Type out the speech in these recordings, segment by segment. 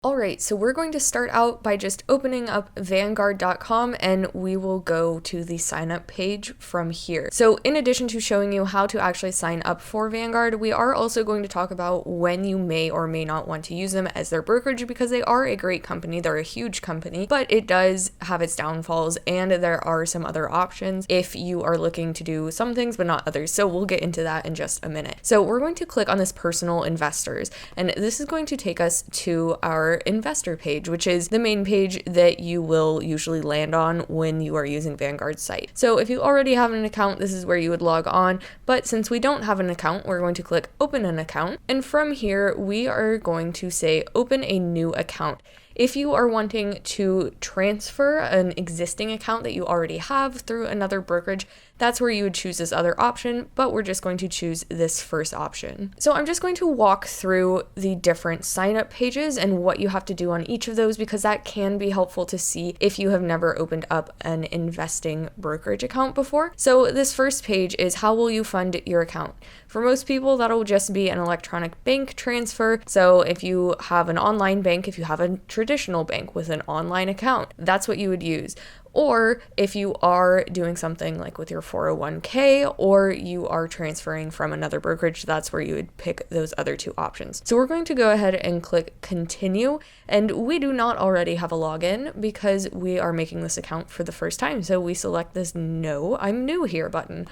Alright, so we're going to start out by just opening up Vanguard.com and we will go to the sign up page from here. So in addition to showing you how to actually sign up for Vanguard, we are also going to talk about when you may or may not want to use them as their brokerage, because they are a great company, they're a huge company, but it does have its downfalls and there are some other options if you are looking to do some things but not others. So we'll get into that in just a minute. So we're going to click on this personal investors, and this is going to take us to our investor page, which is the main page that you will usually land on when you are using Vanguard's site. So if you already have an account, this is where you would log on, but since we don't have an account, we're going to click open an account, and from here we are going to say open a new account. If you are wanting to transfer an existing account that you already have through another brokerage, that's where you would choose this other option, but we're just going to choose this first option. So I'm just going to walk through the different sign up pages and what you have to do on each of those, because that can be helpful to see if you have never opened up an investing brokerage account before. So this first page is how will you fund your account? For most people, that'll just be an electronic bank transfer. So if you have an online bank, if you have a traditional bank with an online account, that's what you would use. Or if you are doing something like with your 401k, or you are transferring from another brokerage, that's where you would pick those other two options. So we're going to go ahead and click continue, and we do not already have a login because we are making this account for the first time. So we select this no, I'm new here button.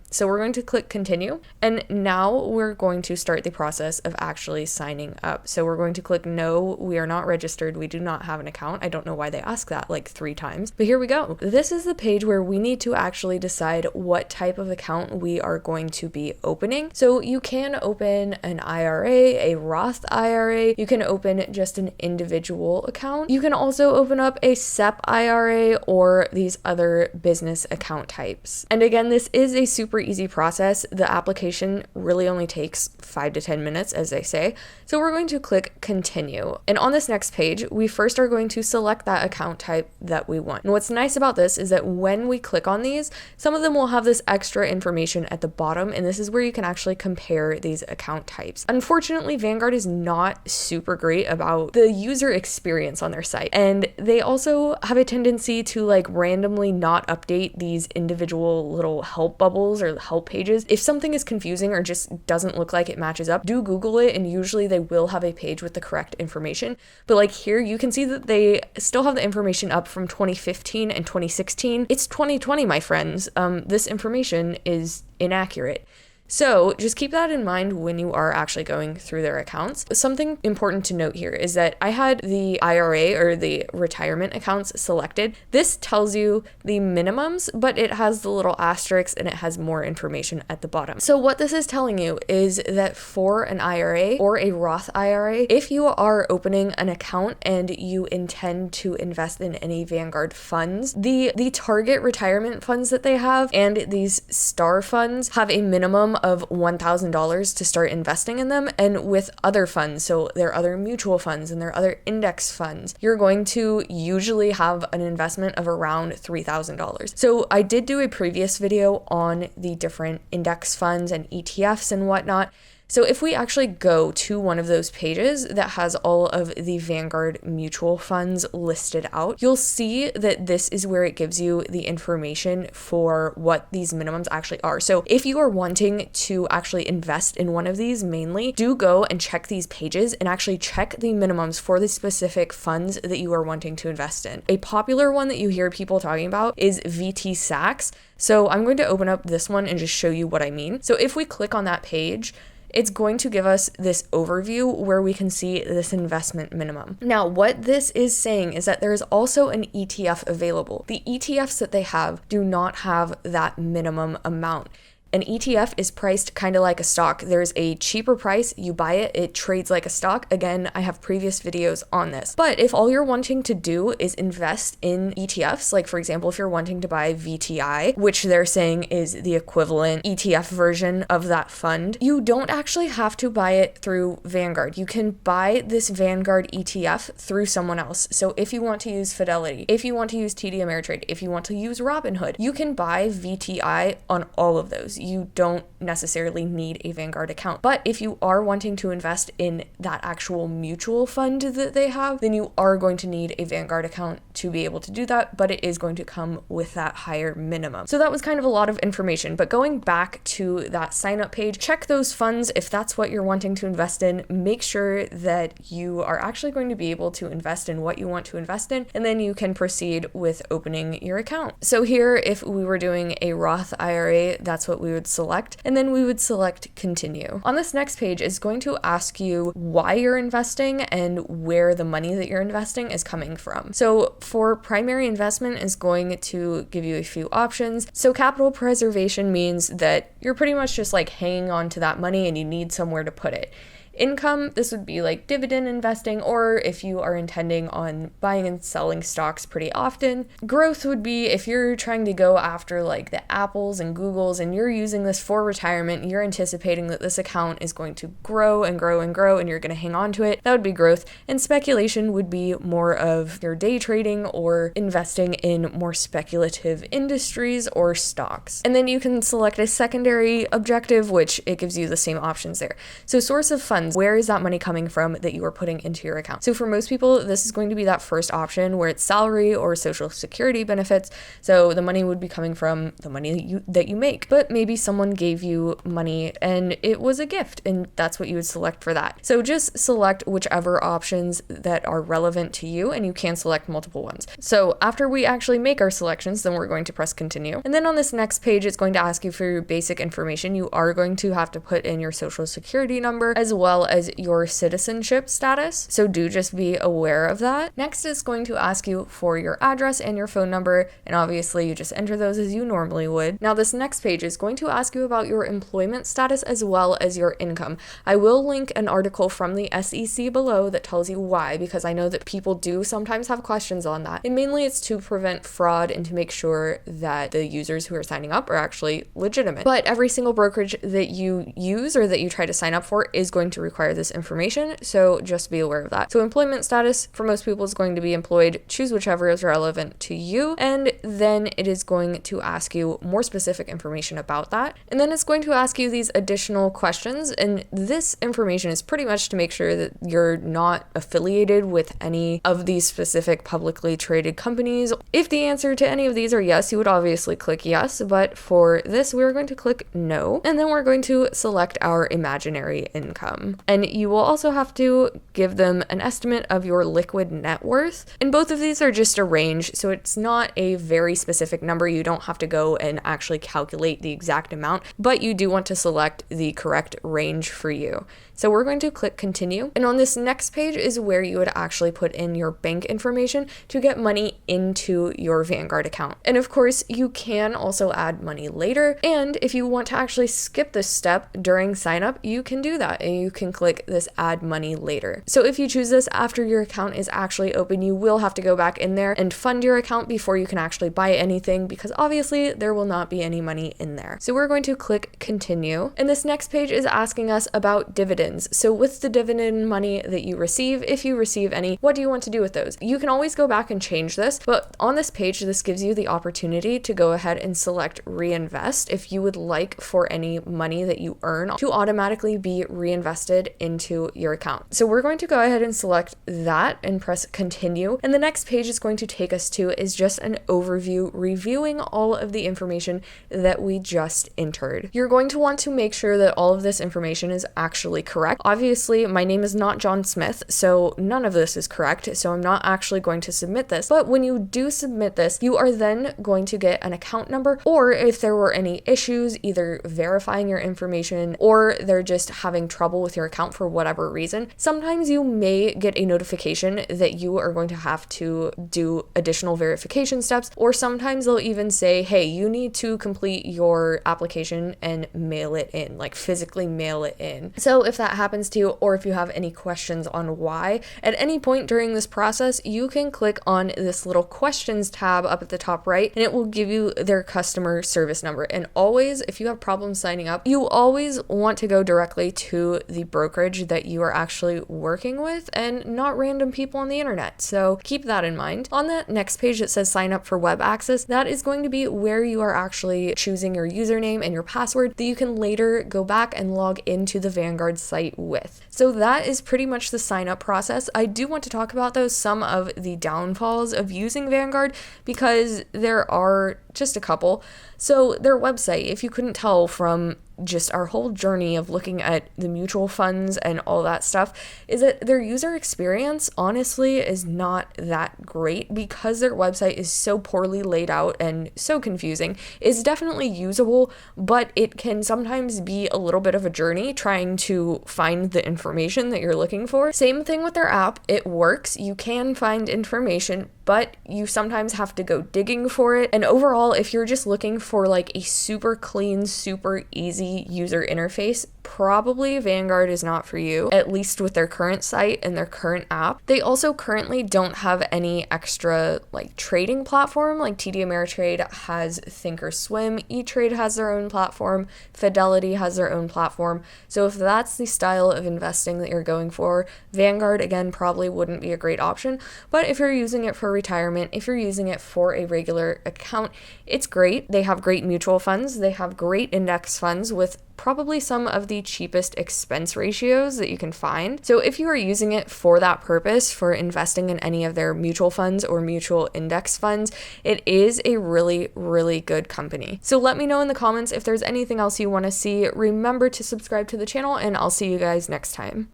So we're going to click continue, and now we're going to start the process of actually signing up. So we're going to click no, we are not registered, we do not have an account. I don't know why they ask that like 3 times, but here we go. This is the page where we need to actually decide what type of account we are going to be opening. So you can open an IRA, a Roth IRA, you can open just an individual account. You can also open up a SEP IRA or these other business account types. And again, this is a super easy process. The application really only takes 5 to 10 minutes, as they say. So we're going to click continue. And on this next page, we first are going to select that account type that we want. And what's nice about this is that when we click on these, some of them will have this extra information at the bottom, and this is where you can actually compare these account types. Unfortunately, Vanguard is not super great about the user experience on their site, and they also have a tendency to like randomly not update these individual little help bubbles or help pages. If something is confusing or just doesn't look like it matches up, do Google it, and usually they will have a page with the correct information. But like here, you can see that they still have the information up from 2015 and 2016. It's 2020, my friends. This information is inaccurate. So just keep that in mind when you are actually going through their accounts. Something important to note here is that I had the IRA or the retirement accounts selected. This tells you the minimums, but it has the little asterisks and it has more information at the bottom. So what this is telling you is that for an IRA or a Roth IRA, if you are opening an account and you intend to invest in any Vanguard funds, the target retirement funds that they have and these star funds have a minimum of $1,000 to start investing in them. And with other funds, so their other mutual funds and their other index funds, you're going to usually have an investment of around $3,000. So I did do a previous video on the different index funds and ETFs and whatnot. So if we actually go to one of those pages that has all of the Vanguard mutual funds listed out, you'll see that this is where it gives you the information for what these minimums actually are. So if you are wanting to actually invest in one of these mainly, do go and check these pages and actually check the minimums for the specific funds that you are wanting to invest in. A popular one that you hear people talking about is VT Sachs. So I'm going to open up this one and just show you what I mean. So if we click on that page, it's going to give us this overview where we can see this investment minimum. Now, what this is saying is that there is also an ETF available. The ETFs that they have do not have that minimum amount. An ETF is priced kind of like a stock. There's a cheaper price, you buy it, it trades like a stock. Again, I have previous videos on this. But if all you're wanting to do is invest in ETFs, like for example, if you're wanting to buy VTI, which they're saying is the equivalent ETF version of that fund, you don't actually have to buy it through Vanguard. You can buy this Vanguard ETF through someone else. So if you want to use Fidelity, if you want to use TD Ameritrade, if you want to use Robinhood, you can buy VTI on all of those. you don't necessarily need a Vanguard account. But if you are wanting to invest in that actual mutual fund that they have, then you are going to need a Vanguard account to be able to do that, but it is going to come with that higher minimum. So that was kind of a lot of information, but going back to that sign up page, check those funds if that's what you're wanting to invest in. Make sure that you are actually going to be able to invest in what you want to invest in, and then you can proceed with opening your account. So here, if we were doing a Roth IRA, that's what we would select, and then we would select continue. On this next page is going to ask you why you're investing and where the money that you're investing is coming from. So for primary investment is going to give you a few options. So capital preservation means that you're pretty much just like hanging on to that money and you need somewhere to put it. Income, this would be like dividend investing, or if you are intending on buying and selling stocks pretty often. Growth would be if you're trying to go after like the Apples and Googles and you're using this for retirement, you're anticipating that this account is going to grow and grow and grow and you're going to hang on to it. That would be growth. And speculation would be more of your day trading or investing in more speculative industries or stocks. And then you can select a secondary objective, which it gives you the same options there. So source of funds, where is that money coming from that you are putting into your account? So for most people, this is going to be that first option where it's salary or social security benefits. So the money would be coming from the money that you make. But maybe someone gave you money and it was a gift, and that's what you would select for that. So just select whichever options that are relevant to you, and you can select multiple ones. So after we actually make our selections, then we're going to press continue. And then on this next page, it's going to ask you for your basic information. You are going to have to put in your social security number as well as your citizenship status. So do just be aware of that. Next, it's going to ask you for your address and your phone number, and obviously you just enter those as you normally would. Now this next page is going to ask you about your employment status as well as your income. I will link an article from the SEC below that tells you why, because I know that people do sometimes have questions on that. And mainly it's to prevent fraud and to make sure that the users who are signing up are actually legitimate. But every single brokerage that you use or that you try to sign up for is going to require this information, so just be aware of that. So employment status for most people is going to be employed. Choose whichever is relevant to you, and then it is going to ask you more specific information about that. And then it's going to ask you these additional questions, and this information is pretty much to make sure that you're not affiliated with any of these specific publicly traded companies. If the answer to any of these are yes, you would obviously click yes, but for this we're going to click no, and then we're going to select our imaginary income. And you will also have to give them an estimate of your liquid net worth. And both of these are just a range, so it's not a very specific number. You don't have to go and actually calculate the exact amount, but you do want to select the correct range for you. So we're going to click continue. And on this next page is where you would actually put in your bank information to get money into your Vanguard account. And of course, you can also add money later. And if you want to actually skip this step during sign up, you can do that. And you can click this add money later. So if you choose this after your account is actually open, you will have to go back in there and fund your account before you can actually buy anything, because obviously there will not be any money in there. So we're going to click continue. And this next page is asking us about dividends. So with the dividend money that you receive, if you receive any, what do you want to do with those? You can always go back and change this, but on this page, this gives you the opportunity to go ahead and select reinvest if you would like for any money that you earn to automatically be reinvested into your account. So we're going to go ahead and select that and press continue. And the next page is going to take us to is just an overview reviewing all of the information that we just entered. You're going to want to make sure that all of this information is actually correct. Obviously, my name is not John Smith, so none of this is correct, so I'm not actually going to submit this. But when you do submit this, you are then going to get an account number, or if there were any issues, either verifying your information or they're just having trouble with your account for whatever reason, sometimes you may get a notification that you are going to have to do additional verification steps, or sometimes they'll even say, hey, you need to complete your application and mail it in, like physically mail it in. So if that happens to you, or if you have any questions on why, at any point during this process, you can click on this little questions tab up at the top right, and it will give you their customer service number. And always, if you have problems signing up, you always want to go directly to the the brokerage that you are actually working with and not random people on the internet. So keep that in mind. On that next page that says sign up for web access, that is going to be where you are actually choosing your username and your password that you can later go back and log into the Vanguard site with. So that is pretty much the sign up process. I do want to talk about though some of the downfalls of using Vanguard because there are just a couple. So their website, if you couldn't tell from just our whole journey of looking at the mutual funds and all that stuff, is that their user experience honestly is not that great because their website is so poorly laid out and so confusing. It's definitely usable, but it can sometimes be a little bit of a journey trying to find the information that you're looking for. Same thing with their app. It works. You can find information, but you sometimes have to go digging for it. And overall, if you're just looking for like a super clean, super easy user interface, probably Vanguard is not for you, at least with their current site and their current app. They also currently don't have any extra like trading platform. Like TD Ameritrade has Thinkorswim, E-Trade has their own platform, Fidelity has their own platform. So if that's the style of investing that you're going for, Vanguard again probably wouldn't be a great option. But if you're using it for retirement, if you're using it for a regular account, it's great. They have great mutual funds, they have great index funds with probably some of the cheapest expense ratios that you can find. So if you are using it for that purpose, for investing in any of their mutual funds or mutual index funds, it is a really, really good company. So let me know in the comments if there's anything else you want to see. Remember to subscribe to the channel, and I'll see you guys next time.